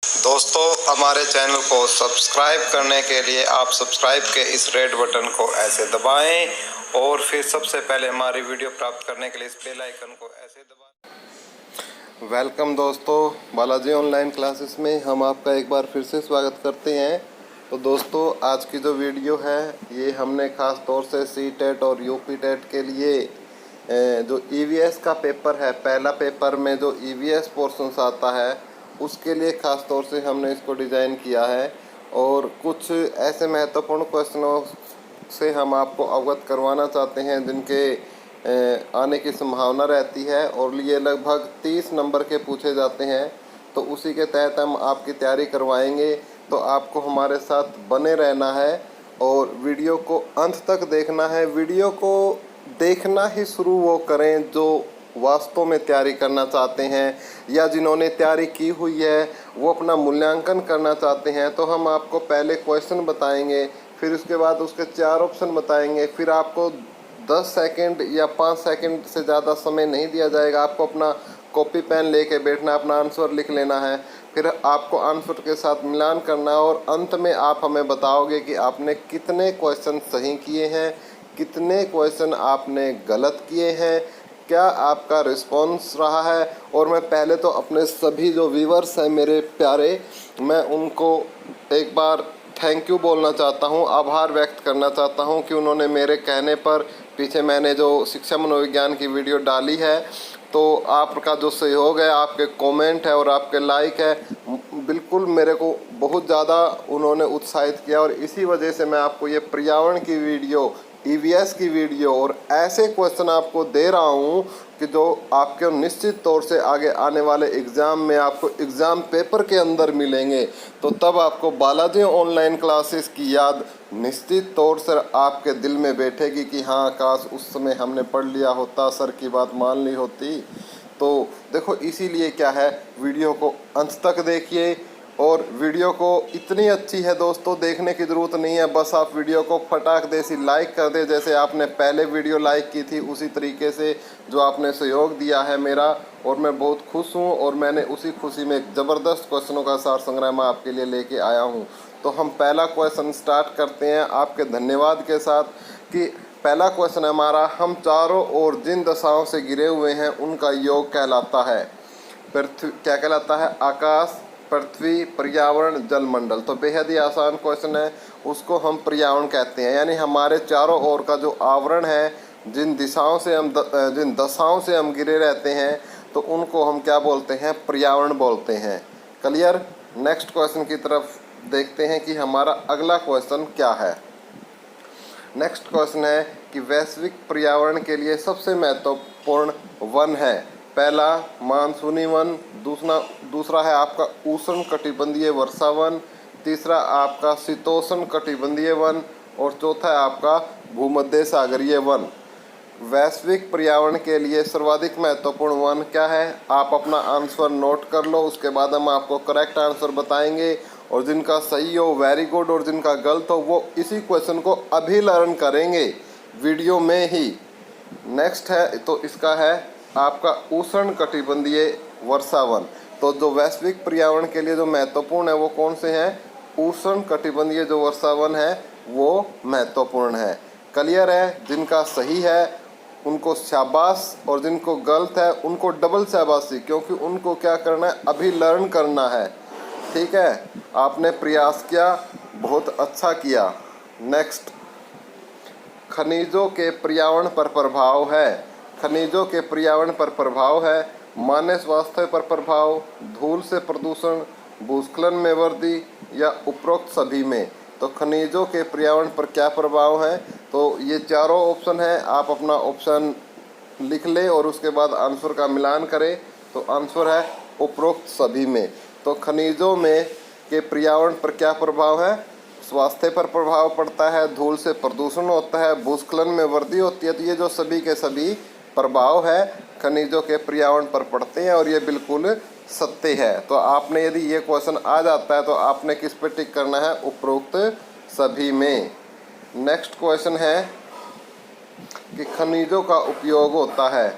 दोस्तों, हमारे चैनल को सब्सक्राइब करने के लिए आप सब्सक्राइब के इस रेड बटन को ऐसे दबाएं और फिर सबसे पहले हमारी वीडियो प्राप्त करने के लिए इस बेल आइकन को ऐसे दबाएं। वेलकम दोस्तों, बालाजी ऑनलाइन क्लासेस में हम आपका एक बार फिर से स्वागत करते हैं। तो दोस्तों, आज की जो वीडियो है ये हमने ख़ास तौर से सी टेट और यूपी टेट के लिए जो ईवीएस का पेपर है, पहला पेपर में जो ईवीएस पोर्शंस आता है उसके लिए ख़ास तौर से हमने इसको डिज़ाइन किया है और कुछ ऐसे महत्वपूर्ण क्वेश्चनों से हम आपको अवगत करवाना चाहते हैं जिनके आने की संभावना रहती है और ये लगभग 30 नंबर के पूछे जाते हैं। तो उसी के तहत हम आपकी तैयारी करवाएंगे। तो आपको हमारे साथ बने रहना है और वीडियो को अंत तक देखना है। वीडियो को देखना ही शुरू वो करें जो वास्तव में तैयारी करना चाहते हैं या जिन्होंने तैयारी की हुई है वो अपना मूल्यांकन करना चाहते हैं। तो हम आपको पहले क्वेश्चन बताएंगे, फिर उसके बाद उसके 4 ऑप्शन बताएंगे, फिर आपको 10 सेकंड या 5 सेकंड से ज़्यादा समय नहीं दिया जाएगा। आपको अपना कॉपी पेन लेके बैठना, अपना आंसर लिख लेना है, फिर आपको आंसर के साथ मिलान करना है और अंत में आप हमें बताओगे कि आपने कितने क्वेश्चन सही किए हैं, कितने क्वेश्चन आपने गलत किए हैं, क्या आपका रिस्पॉन्स रहा है। और मैं पहले तो अपने सभी जो व्यूअर्स हैं मेरे प्यारे, मैं उनको एक बार थैंक यू बोलना चाहता हूं, आभार व्यक्त करना चाहता हूं कि उन्होंने मेरे कहने पर पीछे मैंने जो शिक्षा मनोविज्ञान की वीडियो डाली है तो आपका जो सहयोग है, आपके कमेंट है और आपके लाइक है, बिल्कुल मेरे को बहुत ज़्यादा उन्होंने उत्साहित किया। और इसी वजह से मैं आपको ये पर्यावरण की वीडियो, ईवीएस की वीडियो और ऐसे क्वेश्चन आपको दे रहा हूँ कि जो आपके निश्चित तौर से आगे आने वाले एग्ज़ाम में आपको एग्ज़ाम पेपर के अंदर मिलेंगे। तो तब आपको बालाजी ऑनलाइन क्लासेस की याद निश्चित तौर से आपके दिल में बैठेगी कि हाँ, काश उस समय हमने पढ़ लिया होता, सर की बात मान ली होती। तो देखो, इसीलिए क्या है, वीडियो को अंत तक देखिए। और वीडियो को इतनी अच्छी है दोस्तों, देखने की ज़रूरत नहीं है, बस आप वीडियो को फटाक दे सी लाइक कर दे, जैसे आपने पहले वीडियो लाइक की थी उसी तरीके से जो आपने सहयोग दिया है मेरा। और मैं बहुत खुश हूँ और मैंने उसी खुशी में एक ज़बरदस्त क्वेश्चनों का सार संग्रह मैं आपके लिए लेके आया हूँ। तो हम पहला क्वेश्चन स्टार्ट करते हैं आपके धन्यवाद के साथ कि पहला क्वेश्चन है हमारा, हम चारों ओर जिन दशाओं से घिरे हुए हैं उनका योग कहलाता है। पृथ्वी क्या कहलाता है? आकाश, पृथ्वी, पर्यावरण, जलमंडल। तो बेहद ही आसान क्वेश्चन है, उसको हम पर्यावरण कहते हैं। यानी हमारे चारों ओर का जो आवरण है, जिन दशाओं से हम घिरे रहते हैं तो उनको हम क्या बोलते हैं? पर्यावरण बोलते हैं। क्लियर? नेक्स्ट क्वेश्चन की तरफ देखते हैं कि हमारा अगला क्वेश्चन क्या है। नेक्स्ट क्वेश्चन है कि वैश्विक पर्यावरण के लिए सबसे महत्वपूर्ण वन है। पहला मानसूनी वन, दूसरा है आपका उष्ण कटिबंधीय वर्षा वन, तीसरा आपका शीतोष्ण कटिबंधीय वन और चौथा है आपका भूमध्य सागरीय वन। वैश्विक पर्यावरण के लिए सर्वाधिक महत्वपूर्ण वन क्या है? आप अपना आंसर नोट कर लो, उसके बाद हम आपको करेक्ट आंसर बताएंगे और जिनका सही हो वेरी गुड और जिनका गलत हो वो इसी क्वेश्चन को अभी लर्न करेंगे वीडियो में ही। नेक्स्ट है तो इसका है आपका उष्ण कटिबंधीय वर्षा वन। तो जो वैश्विक पर्यावरण के लिए जो महत्वपूर्ण है वो कौन से हैं? उष्ण कटिबंधीय जो वर्षा वन है वो महत्वपूर्ण है। क्लियर है? जिनका सही है उनको शाबाश और जिनको गलत है उनको डबल शाबाशी, क्योंकि उनको क्या करना है? अभी लर्न करना है। ठीक है, आपने प्रयास किया, बहुत अच्छा किया। नेक्स्ट, खनिजों के पर्यावरण पर प्रभाव है। खनिजों के पर्यावरण पर प्रभाव है। मानव स्वास्थ्य पर प्रभाव, धूल से प्रदूषण, भूस्खलन में वृद्धि या उपरोक्त सभी में। तो खनिजों के पर्यावरण पर क्या प्रभाव है? तो ये चारों ऑप्शन है, आप अपना ऑप्शन लिख ले और उसके बाद आंसर का मिलान करें। तो आंसर है उपरोक्त सभी में। तो खनिजों में के पर्यावरण पर क्या प्रभाव है? स्वास्थ्य पर प्रभाव पड़ता है, धूल से प्रदूषण होता है, भूस्खलन में वृद्धि होती है। तो ये जो सभी के सभी प्रभाव है खनिजों के पर्यावरण पर पड़ते हैं और ये बिल्कुल सत्य है। तो आपने यदि ये क्वेश्चन आ जाता है तो आपने किस पे टिक करना है? उपरोक्त सभी में। नेक्स्ट क्वेश्चन है कि खनिजों का उपयोग होता है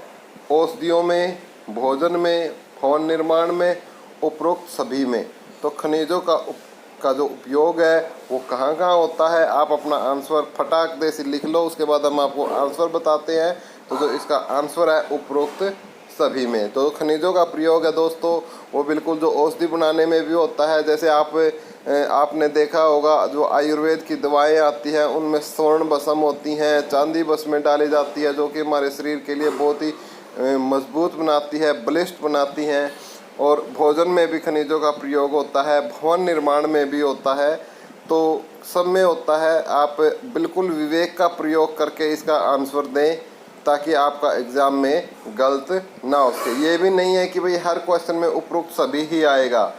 औषधियों में, भोजन में, भवन निर्माण में, उपरोक्त सभी में। तो खनिजों का जो उपयोग है वो कहाँ कहाँ होता है, आप अपना आंसर फटाक दे से लिख लो, उसके बाद हम आपको आंसर बताते हैं। तो जो इसका आंसर है उपरोक्त सभी में। तो खनिजों का प्रयोग है दोस्तों वो बिल्कुल जो औषधि बनाने में भी होता है। जैसे आपने देखा होगा जो आयुर्वेद की दवाएं आती हैं उनमें स्वर्ण भस्म होती हैं, चांदी भस्म में डाली जाती है, जो कि हमारे शरीर के लिए बहुत ही मजबूत बनाती है, बलिष्ठ बनाती हैं। और भोजन में भी खनिजों का प्रयोग होता है, भवन निर्माण में भी होता है, तो सब में होता है। आप बिल्कुल विवेक का प्रयोग करके इसका आंसर दें ताकि आपका एग्ज़ाम में गलत ना हो सके। ये भी नहीं है कि भाई हर क्वेश्चन में उपरोक्त सभी ही आएगा,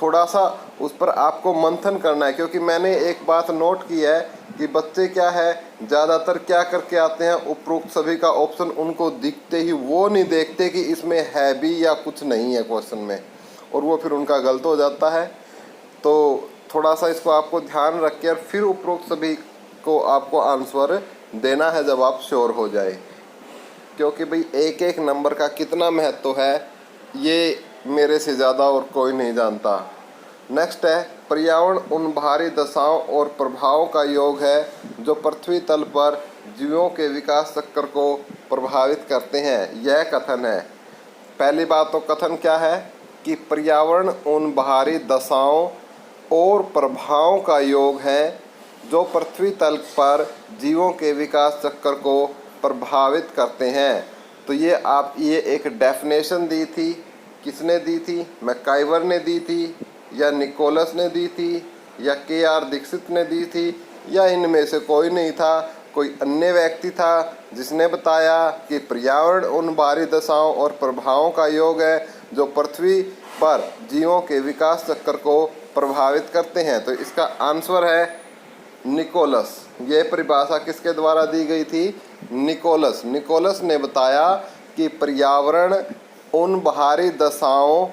थोड़ा सा उस पर आपको मंथन करना है। क्योंकि मैंने एक बात नोट की है कि बच्चे क्या है ज़्यादातर क्या करके आते हैं, उपरोक्त सभी का ऑप्शन उनको दिखते ही वो नहीं देखते कि इसमें है भी या कुछ नहीं है क्वेश्चन में, और वो फिर उनका गलत हो जाता है। तो थोड़ा सा इसको आपको ध्यान रख के और फिर उपरोक्त सभी को आपको आंसर देना है जब आप श्योर हो जाए। क्योंकि भाई एक एक नंबर का कितना महत्व है ये मेरे से ज़्यादा और कोई नहीं जानता। नेक्स्ट है पर्यावरण उन बाहरी दशाओं और प्रभावों का योग है जो पृथ्वी तल पर जीवों के विकास चक्र को प्रभावित करते हैं। यह कथन है। पहली बात तो कथन क्या है कि पर्यावरण उन बाहरी दशाओं और प्रभावों का योग है जो पृथ्वी तल पर जीवों के विकास चक्र को प्रभावित करते हैं। तो ये एक डेफिनेशन दी थी, किसने दी थी, मैकाइवर ने दी थी या निकोलस ने दी थी या के.आर. दीक्षित ने दी थी या इनमें से कोई नहीं था, कोई अन्य व्यक्ति था जिसने बताया कि पर्यावरण उन बाहरी दशाओं और प्रभावों का योग है जो पृथ्वी पर जीवों के विकास चक्र को प्रभावित करते हैं। तो इसका आंसर है निकोलस। ये परिभाषा किसके द्वारा दी गई थी, निकोलस। निकोलस ने बताया कि पर्यावरण उन बाहरी दशाओं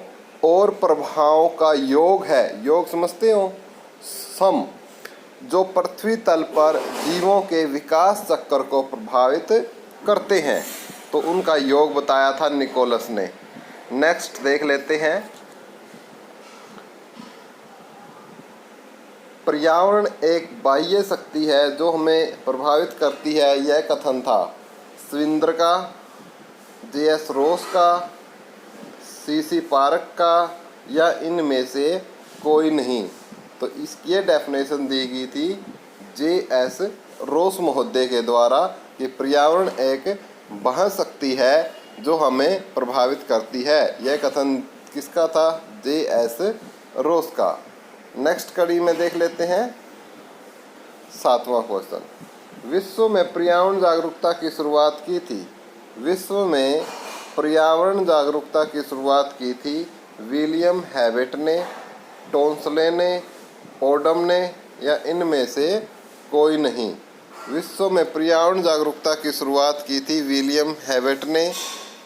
और प्रभावों का योग है, योग समझते हो, सम, जो पृथ्वी तल पर जीवों के विकास चक्र को प्रभावित करते हैं। तो उनका योग बताया था निकोलस ने। नेक्स्ट देख लेते हैं, पर्यावरण एक बाह्य शक्ति है जो हमें प्रभावित करती है। यह कथन था स्विंदर का, जे.एस. रोस का, सी.सी. पार्क का या इनमें से कोई नहीं। तो इसकी ये डेफिनेशन दी गई थी जे.एस. रोस महोदय के द्वारा कि पर्यावरण एक बाह्य शक्ति है जो हमें प्रभावित करती है। यह कथन किसका था, जे.एस. रोस का। नेक्स्ट कड़ी में देख लेते हैं 7वां क्वेश्चन। विश्व में पर्यावरण जागरूकता की शुरुआत की थी। विश्व में पर्यावरण जागरूकता की शुरुआत की थी विलियम हैवेट ने, टोंसले ने, ओडम ने या इनमें से कोई नहीं। विश्व में पर्यावरण जागरूकता की शुरुआत की थी विलियम हैवेट ने,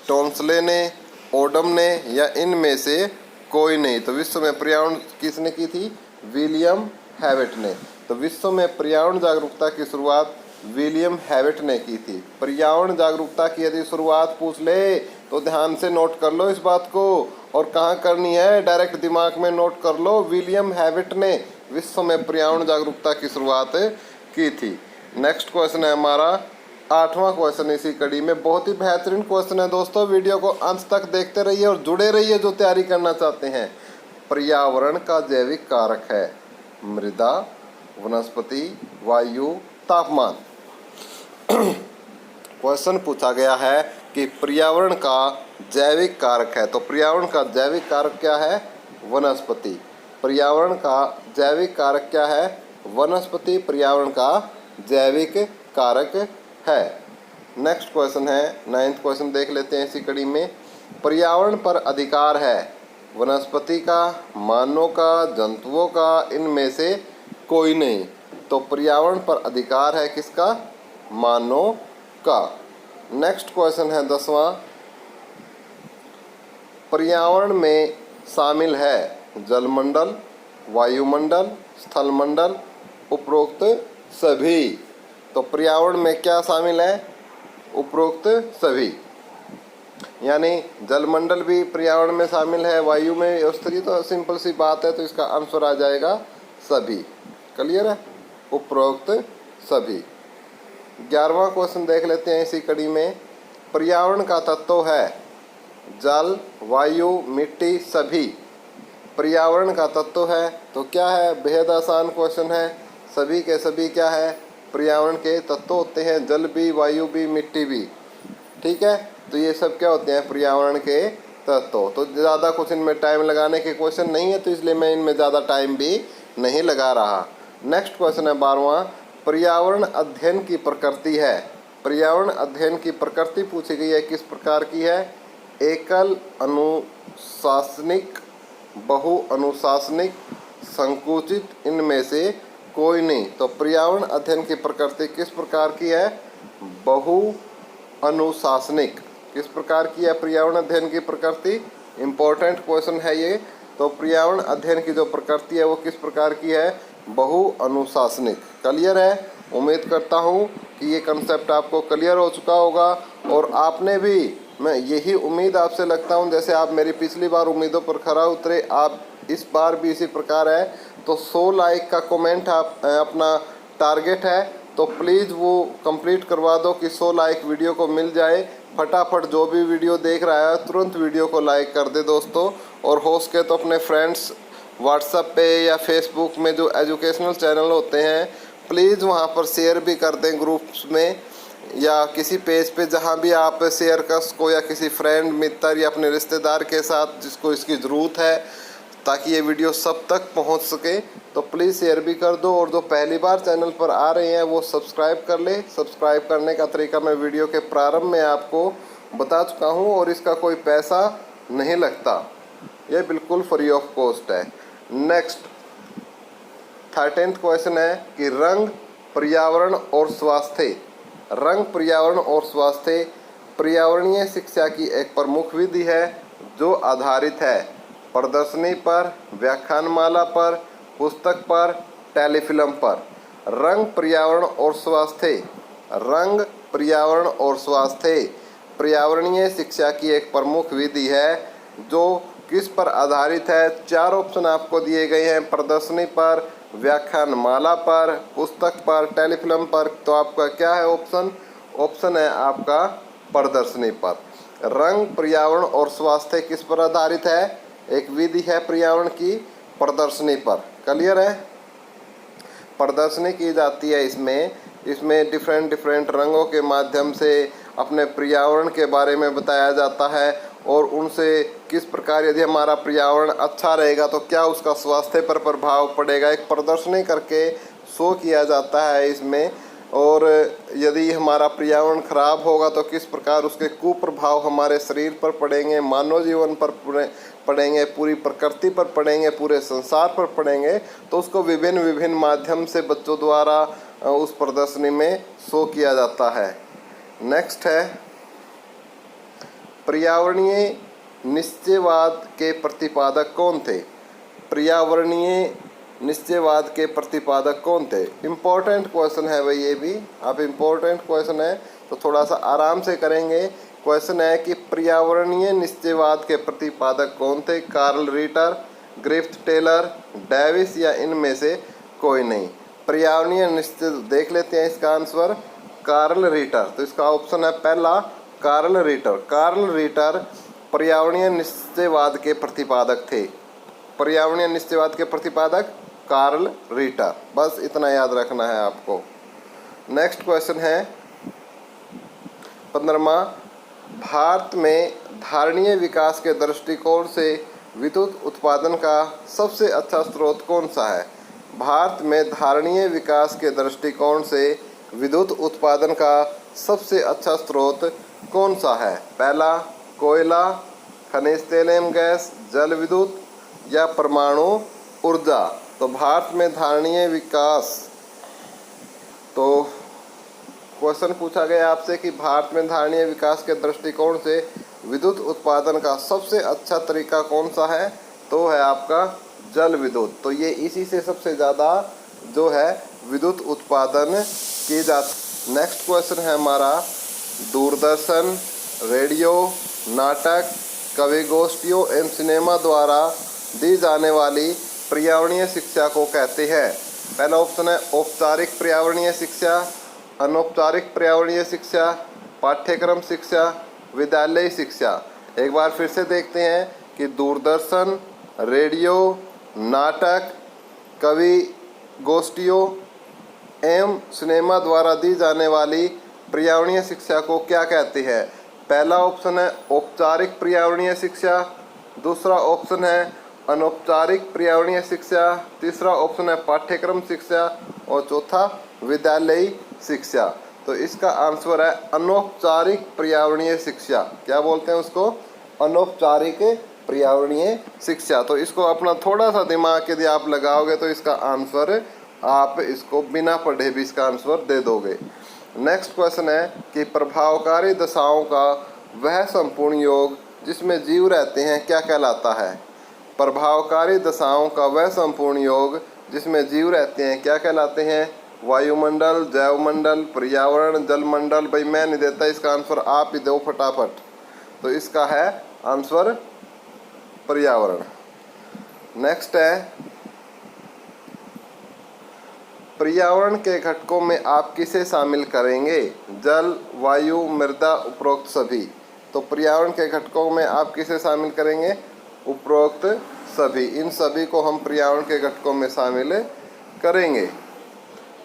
टोंसले ने, ओडम ने या इनमें से कोई नहीं। तो विश्व में पर्यावरण किसने की थी, विलियम हैवेट ने। तो विश्व में पर्यावरण जागरूकता की शुरुआत विलियम हैवेट ने की थी। पर्यावरण जागरूकता की यदि शुरुआत पूछ ले तो ध्यान से नोट कर लो इस बात को, और कहाँ करनी है, डायरेक्ट दिमाग में नोट कर लो। विलियम हैवेट ने विश्व में पर्यावरण जागरूकता की शुरुआत की थी। नेक्स्ट क्वेश्चन है हमारा 8वां क्वेश्चन इसी कड़ी में। बहुत ही बेहतरीन क्वेश्चन है दोस्तों, वीडियो को अंत तक देखते रहिए और जुड़े रहिए जो तैयारी करना चाहते हैं। पर्यावरण का जैविक कारक है मृदा, वनस्पति, वायु, तापमान। क्वेश्चन पूछा गया है कि पर्यावरण का जैविक कारक है। तो पर्यावरण का जैविक कारक क्या है, वनस्पति। पर्यावरण का जैविक कारक क्या है, वनस्पति पर्यावरण का जैविक कारक है। नेक्स्ट क्वेश्चन है 9th क्वेश्चन देख लेते हैं इसी कड़ी में। पर्यावरण पर अधिकार है वनस्पति का, मानव का, जंतुओं का, इनमें से कोई नहीं। तो पर्यावरण पर अधिकार है किसका, मानव का। नेक्स्ट क्वेश्चन है 10वां। पर्यावरण में शामिल है जलमंडल, वायुमंडल, स्थलमंडल, उपरोक्त सभी। तो पर्यावरण में क्या शामिल है, उपरोक्त सभी। यानी जलमंडल भी पर्यावरण में शामिल है, वायु में, उस तरीके तो सिंपल सी बात है। तो इसका आंसर आ जाएगा सभी। क्लियर है, उपरोक्त सभी। 11वां क्वेश्चन देख लेते हैं इसी कड़ी में। पर्यावरण का तत्व है जल, वायु, मिट्टी, सभी। पर्यावरण का तत्व है तो क्या है, बेहद आसान क्वेश्चन है। सभी के सभी क्या है, पर्यावरण के तत्व होते हैं, जल भी, वायु भी, मिट्टी भी। ठीक है, तो ये सब क्या होते हैं, पर्यावरण के तत्व। तो ज़्यादा कुछ इनमें टाइम लगाने के क्वेश्चन नहीं है, तो इसलिए मैं इनमें ज़्यादा टाइम भी नहीं लगा रहा। नेक्स्ट क्वेश्चन है 12वां। पर्यावरण अध्ययन की प्रकृति है। पर्यावरण अध्ययन की प्रकृति पूछी गई है, किस प्रकार की है, एकल, अनुशासनिक, बहु अनुशासनिक, संकुचित, इनमें से कोई नहीं। तो पर्यावरण अध्ययन की प्रकृति किस प्रकार की है, बहु अनुशासनिक। किस प्रकार की है पर्यावरण अध्ययन की प्रकृति, इम्पोर्टेंट क्वेश्चन है ये। तो पर्यावरण अध्ययन की जो प्रकृति है वो किस प्रकार की है, बहु अनुशासनिक। क्लियर है, उम्मीद करता हूँ कि ये कंसेप्ट आपको क्लियर हो चुका होगा और आपने भी, मैं यही उम्मीद आपसे लगता हूँ, जैसे आप मेरी पिछली बार उम्मीदों पर खरा उतरे, आप इस बार भी इसी प्रकार है। तो 100 लाइक का कमेंट आप अपना टारगेट है, तो प्लीज़ वो कंप्लीट करवा दो कि 100 लाइक वीडियो को मिल जाए। फटाफट जो भी वीडियो देख रहा है तुरंत वीडियो को लाइक कर दे दोस्तों, और हो सके तो अपने फ्रेंड्स व्हाट्सएप पे या फेसबुक में जो एजुकेशनल चैनल होते हैं प्लीज़ वहाँ पर शेयर भी कर दें ग्रुप्स में, या किसी पेज पे जहाँ भी आप शेयर कर सको, या किसी फ्रेंड, मित्र या अपने रिश्तेदार के साथ जिसको इसकी ज़रूरत है, ताकि ये वीडियो सब तक पहुंच सके। तो प्लीज़ शेयर भी कर दो, और जो पहली बार चैनल पर आ रहे हैं वो सब्सक्राइब कर ले। सब्सक्राइब करने का तरीका मैं वीडियो के प्रारंभ में आपको बता चुका हूं, और इसका कोई पैसा नहीं लगता, ये बिल्कुल फ्री ऑफ कॉस्ट है। नेक्स्ट 13th क्वेश्चन है कि रंग, पर्यावरण और स्वास्थ्य। रंग, पर्यावरण और स्वास्थ्य पर्यावरणीय शिक्षा की एक प्रमुख विधि है जो आधारित है प्रदर्शनी पर, व्याख्यानमाला पर, पुस्तक पर, टेलीफिल्म पर। रंग, पर्यावरण और स्वास्थ्य। रंग, पर्यावरण और स्वास्थ्य पर्यावरणीय शिक्षा की एक प्रमुख विधि है जो किस पर आधारित है। 4 ऑप्शन आपको दिए गए हैं, प्रदर्शनी पर, व्याख्यानमाला पर, पुस्तक पर, टेलीफिल्म पर। तो आपका क्या है ऑप्शन, ऑप्शन है आपका प्रदर्शनी पर। रंग, पर्यावरण और स्वास्थ्य किस पर आधारित है, एक विधि है पर्यावरण की, प्रदर्शनी पर। क्लियर है, प्रदर्शनी की जाती है इसमें डिफरेंट रंगों के माध्यम से अपने पर्यावरण के बारे में बताया जाता है, और उनसे किस प्रकार यदि हमारा पर्यावरण अच्छा रहेगा तो क्या उसका स्वास्थ्य पर प्रभाव पड़ेगा, एक प्रदर्शनी करके शो किया जाता है इसमें। और यदि हमारा पर्यावरण खराब होगा तो किस प्रकार उसके कुप्रभाव हमारे शरीर पर पड़ेंगे, मानव जीवन पर पड़ेंगे, पूरी प्रकृति पर पड़ेंगे, पूरे संसार पर पड़ेंगे। तो उसको विभिन्न माध्यम से बच्चों द्वारा उस प्रदर्शनी में शो किया जाता है। नेक्स्ट है पर्यावरणीय निश्चयवाद के प्रतिपादक कौन थे। पर्यावरणीय निश्चयवाद के प्रतिपादक कौन थे, इम्पोर्टेंट क्वेश्चन है भाई, ये भी आप इम्पोर्टेंट क्वेश्चन है तो थोड़ा सा आराम से करेंगे। क्वेश्चन है कि पर्यावरणीय निश्चयवाद के प्रतिपादक कौन थे, Carl Ritter, Griffith Taylor, Davis, या इनमें से कोई नहीं। पर्यावरणीय निश्चय देख लेते हैं इसका आंसर, कार्ल रिटर। तो इसका ऑप्शन है पहला, कार्ल रिटर। कार्ल रिटर पर्यावरणीय निश्चयवाद के प्रतिपादक थे। पर्यावरणीय निश्चयवाद के प्रतिपादक कार्ल रिटर, बस इतना याद रखना है आपको। नेक्स्ट क्वेश्चन है 15वां। भारत में धारणीय विकास के दृष्टिकोण से विद्युत उत्पादन का सबसे अच्छा स्रोत कौन सा है। भारत में धारणीय विकास के दृष्टिकोण से विद्युत उत्पादन का सबसे अच्छा स्रोत कौन सा है, पहला कोयला, खनिज तेल एवं गैस, जल विद्युत, या परमाणु ऊर्जा। तो भारत में धारणीय विकास, तो क्वेश्चन पूछा गया आपसे कि भारत में धारणीय विकास के दृष्टिकोण से विद्युत उत्पादन का सबसे अच्छा तरीका कौन सा है, तो है आपका जल विद्युत। तो ये इसी से सबसे ज़्यादा जो है विद्युत उत्पादन की जाती। नेक्स्ट क्वेश्चन है हमारा दूरदर्शन, रेडियो, नाटक, कवि गोष्ठियों एवं सिनेमा द्वारा दी जाने वाली पर्यावरणीय शिक्षा को कहते हैं। पहला ऑप्शन है औपचारिक पर्यावरणीय शिक्षा, अनौपचारिक पर्यावरणीय शिक्षा, पाठ्यक्रम शिक्षा, विद्यालय शिक्षा। एक बार फिर से देखते हैं कि दूरदर्शन, रेडियो, नाटक, कवि गोष्ठियों एवं सिनेमा द्वारा दी जाने वाली पर्यावरणीय शिक्षा को क्या कहते हैं। पहला ऑप्शन है औपचारिक पर्यावरणीय शिक्षा, दूसरा ऑप्शन है अनौपचारिक पर्यावरणीय शिक्षा, तीसरा ऑप्शन है पाठ्यक्रम शिक्षा और चौथा विद्यालयी शिक्षा। तो इसका आंसर है अनौपचारिक पर्यावरणीय शिक्षा। क्या बोलते हैं उसको? अनौपचारिक पर्यावरणीय शिक्षा। तो इसको अपना थोड़ा सा दिमाग यदि आप लगाओगे तो इसका आंसर आप इसको बिना पढ़े भी इसका आंसर दे दोगे। नेक्स्ट क्वेश्चन है कि प्रभावकारी दशाओं का वह संपूर्ण योग जिसमें जीव रहते हैं क्या कहलाता है। प्रभावकारी दशाओं का वह संपूर्ण योग जिसमें जीव रहते हैं क्या कहलाते हैं। वायुमंडल, जैवमंडल, पर्यावरण, जलमंडल। भाई मैं नहीं देता, इसका आंसर आप ही दो फटाफट। तो इसका है आंसर पर्यावरण। नेक्स्ट है पर्यावरण के घटकों में आप किसे शामिल करेंगे। जल, वायु, मृदा, उपरोक्त सभी। तो पर्यावरण के घटकों में आप किसे शामिल करेंगे? उपरोक्त सभी। इन सभी को हम पर्यावरण के घटकों में शामिल करेंगे।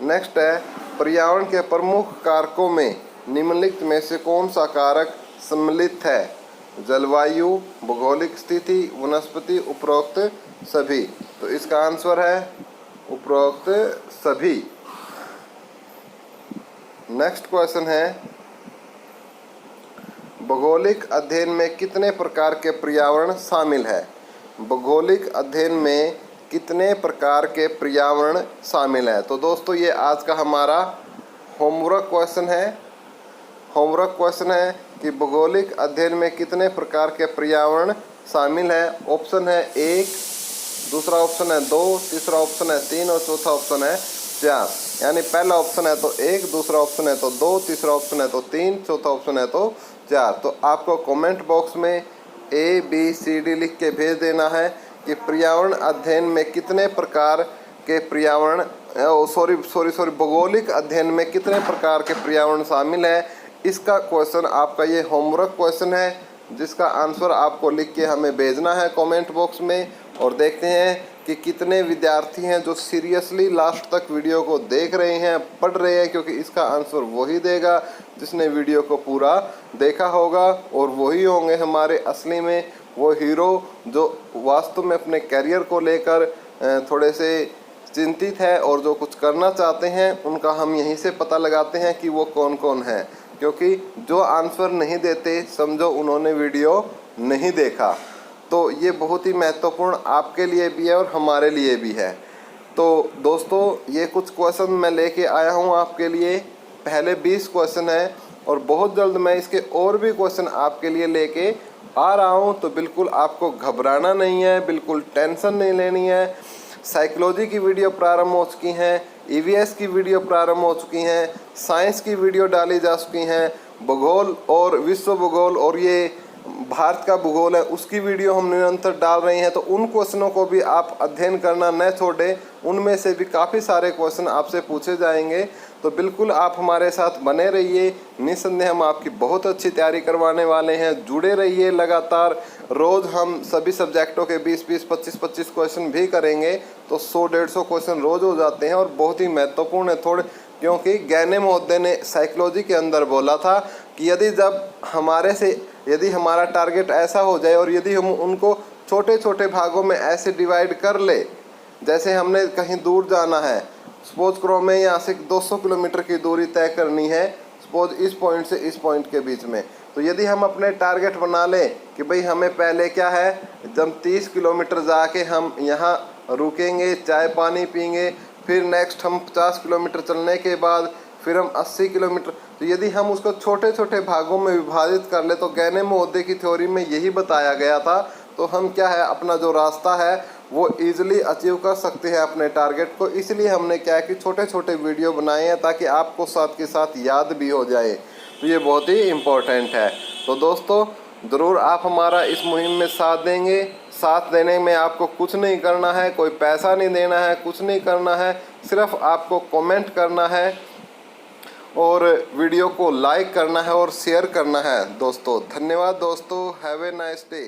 नेक्स्ट है पर्यावरण के प्रमुख कारकों में निम्नलिखित में से कौन सा कारक सम्मिलित है। जलवायु, भौगोलिक स्थिति, वनस्पति, उपरोक्त सभी। तो इसका आंसर है उपरोक्त सभी। नेक्स्ट क्वेश्चन है भौगोलिक अध्ययन में कितने प्रकार के पर्यावरण शामिल है। भौगोलिक अध्ययन में कितने प्रकार के पर्यावरण शामिल है। तो दोस्तों ये आज का हमारा होमवर्क क्वेश्चन है। होमवर्क क्वेश्चन है कि भौगोलिक अध्ययन में कितने प्रकार के पर्यावरण शामिल है। ऑप्शन है 1, दूसरा ऑप्शन है 2, तीसरा ऑप्शन है 3 और चौथा ऑप्शन है 4। यानी पहला ऑप्शन है तो 1, दूसरा ऑप्शन है तो 2, तीसरा ऑप्शन है तो 3, चौथा ऑप्शन है तो 4। तो आपको कमेंट बॉक्स में ABCD लिख के भेज देना है कि पर्यावरण अध्ययन में कितने प्रकार के पर्यावरण भौगोलिक अध्ययन में कितने प्रकार के पर्यावरण शामिल है। इसका क्वेश्चन आपका ये होमवर्क क्वेश्चन है जिसका आंसर आपको लिख के हमें भेजना है कमेंट बॉक्स में। और देखते हैं कि कितने विद्यार्थी हैं जो सीरियसली लास्ट तक वीडियो को देख रहे हैं, पढ़ रहे हैं, क्योंकि इसका आंसर वही देगा जिसने वीडियो को पूरा देखा होगा। और वही होंगे हमारे असली में वो हीरो जो वास्तव में अपने करियर को लेकर थोड़े से चिंतित है और जो कुछ करना चाहते हैं उनका हम यहीं से पता लगाते हैं कि वो कौन कौन है। क्योंकि जो आंसर नहीं देते समझो उन्होंने वीडियो नहीं देखा। तो ये बहुत ही महत्वपूर्ण आपके लिए भी है और हमारे लिए भी है। तो दोस्तों ये कुछ क्वेश्चन मैं लेके आया हूँ आपके लिए। पहले 20 क्वेश्चन है और बहुत जल्द मैं इसके और भी क्वेश्चन आपके लिए लेके आ रहा हूँ। तो बिल्कुल आपको घबराना नहीं है, बिल्कुल टेंशन नहीं लेनी है। साइकोलॉजी की वीडियो प्रारंभ हो चुकी हैं, EVS की वीडियो प्रारंभ हो चुकी हैं, साइंस की वीडियो डाली जा चुकी हैं, भूगोल और विश्व भूगोल और ये भारत का भूगोल है उसकी वीडियो हम निरंतर डाल रहे हैं। तो उन क्वेश्चनों को भी आप अध्ययन करना न छोड़ें, उनमें से भी काफ़ी सारे क्वेश्चन आपसे पूछे जाएंगे। तो बिल्कुल आप हमारे साथ बने रहिए, निस्संदेह हम आपकी बहुत अच्छी तैयारी करवाने वाले हैं। जुड़े रहिए लगातार। रोज़ हम सभी सब्जेक्टों के 20-20, 25-25 क्वेश्चन भी करेंगे। तो 100-150 क्वेश्चन रोज़ हो जाते हैं और बहुत ही महत्वपूर्ण है थोड़े, क्योंकि गैने महोदय ने साइकोलॉजी के अंदर बोला था कि यदि हमारा टारगेट ऐसा हो जाए और यदि हम उनको छोटे छोटे भागों में ऐसे डिवाइड कर ले, जैसे हमने कहीं दूर जाना है, सपोज करो में यहाँ से 200 किलोमीटर की दूरी तय करनी है, सपोज इस पॉइंट से इस पॉइंट के बीच में। तो यदि हम अपने टारगेट बना लें कि भाई हमें पहले क्या है, जब 30 किलोमीटर जाके हम यहाँ रुकेंगे, चाय पानी पीएंगे, फिर नेक्स्ट हम 50 किलोमीटर चलने के बाद फिर हम 80 किलोमीटर। तो यदि हम उसको छोटे छोटे भागों में विभाजित कर ले, तो गैने महोदय की थ्योरी में यही बताया गया था। तो हम क्या है अपना जो रास्ता है वो ईजिली अचीव कर सकते हैं अपने टारगेट को। इसलिए हमने क्या है कि छोटे छोटे वीडियो बनाए हैं ताकि आपको साथ के साथ याद भी हो जाए। तो ये बहुत ही इम्पोर्टेंट है। तो दोस्तों ज़रूर आप हमारा इस मुहिम में साथ देंगे। साथ देने में आपको कुछ नहीं करना है, कोई पैसा नहीं देना है, कुछ नहीं करना है, सिर्फ आपको कमेंट करना है और वीडियो को लाइक करना है और शेयर करना है दोस्तों। धन्यवाद दोस्तों, हैव ए नाइस डे।